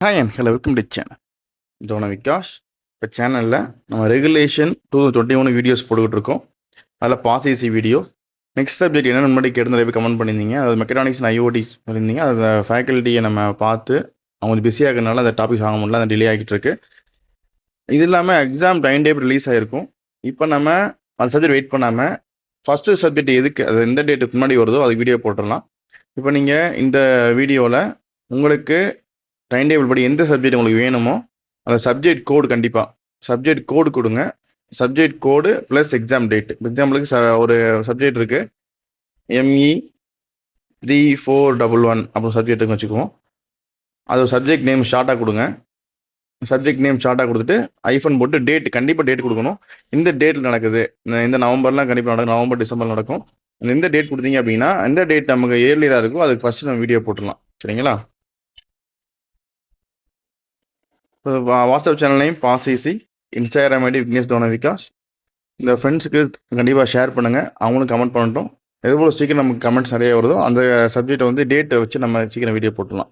Hi and hello welcome to channel இதோட விகாஷ். இப்போ சேனலில் நம்ம ரெகுலேஷன் 2021 வீடியோஸ் போட்டுக்கிட்டு இருக்கோம். அதில் பாசிசி வீடியோ நெக்ஸ்ட் சப்ஜெக்ட் என்னென்னு முன்னாடி கேட்டு நிறைய கமெண்ட் பண்ணியிருந்தீங்க. அது மெக்கட்ரானிக்ஸ் அண்ட் ஐஓடி சொல்லியிருந்தீங்க. அதை ஃபேக்கல்ட்டியை நம்ம பார்த்து அவங்க கொஞ்சம் பிஸியாக இருக்கிறனால அந்த டாபிக்ஸ் வாங்க முடியல, அந்த டிலே ஆகிட்டு இருக்கு. இது இல்லாமல் எக்ஸாம் டைம் டேபிள் ரிலீஸ் ஆகிருக்கும். இப்போ நம்ம அந்த சப்ஜெக்ட் வெயிட் பண்ணாமல் ஃபஸ்ட்டு சப்ஜெக்ட் எதுக்கு அது எந்த டேட்டுக்கு முன்னாடி வருதோ அது வீடியோ போட்டுடலாம். இப்போ நீங்கள் இந்த வீடியோவில் உங்களுக்கு டைம் டேபிள் படி எந்த சப்ஜெக்ட் உங்களுக்கு வேணுமோ அந்த சப்ஜெக்ட் கோடு கண்டிப்பாக சப்ஜெக்ட் கோடு கொடுங்க. சப்ஜெக்ட் கோடு ப்ளஸ் எக்ஸாம் டேட். எக்ஸாம்பிளுக்கு ஒரு சப்ஜெக்ட் இருக்குது, ME 3411 அப்புறம் சப்ஜெக்ட்டுன்னு வச்சுக்குவோம். அது சப்ஜெக்ட் நேம் ஷார்ட்டாக கொடுங்க. சப்ஜெக்ட் நேம் ஷார்ட்டாக கொடுத்துட்டு ஐஃபோன் போட்டு டேட் கண்டிப்பாக டேட் கொடுக்கணும். இந்த டேட்டில் நடக்குது, இந்த நவம்பர்லாம் கண்டிப்பாக நடக்கும், நவம்பர் டிசம்பர் நடக்கும். எந்த டேட் கொடுத்தீங்க அப்படின்னா எந்த டேட் நமக்கு ஏர்லியராக இருக்கோ அதுக்கு ஃபஸ்ட்டு நம்ம வீடியோ போட்டுடலாம். சரிங்களா? வாட்ஸ்அப் சேனல் நேம் பாசிசி, இன்ஸ்டாகிராம் ஐடி விக்னேஷ் டோன விகாஷ். இந்த ஃப்ரெண்ட்ஸுக்கு கண்டிப்பாக ஷேர் பண்ணுங்கள், அவங்களும் கமெண்ட் பண்ணட்டும். எவ்வளோ சீக்கிரம் நமக்கு கமெண்ட்ஸ் நிறைய வருதோ அந்த சப்ஜெக்டை வந்து டேட்டை வச்சு நம்ம சீக்கிரம் வீடியோ போட்டுடலாம்.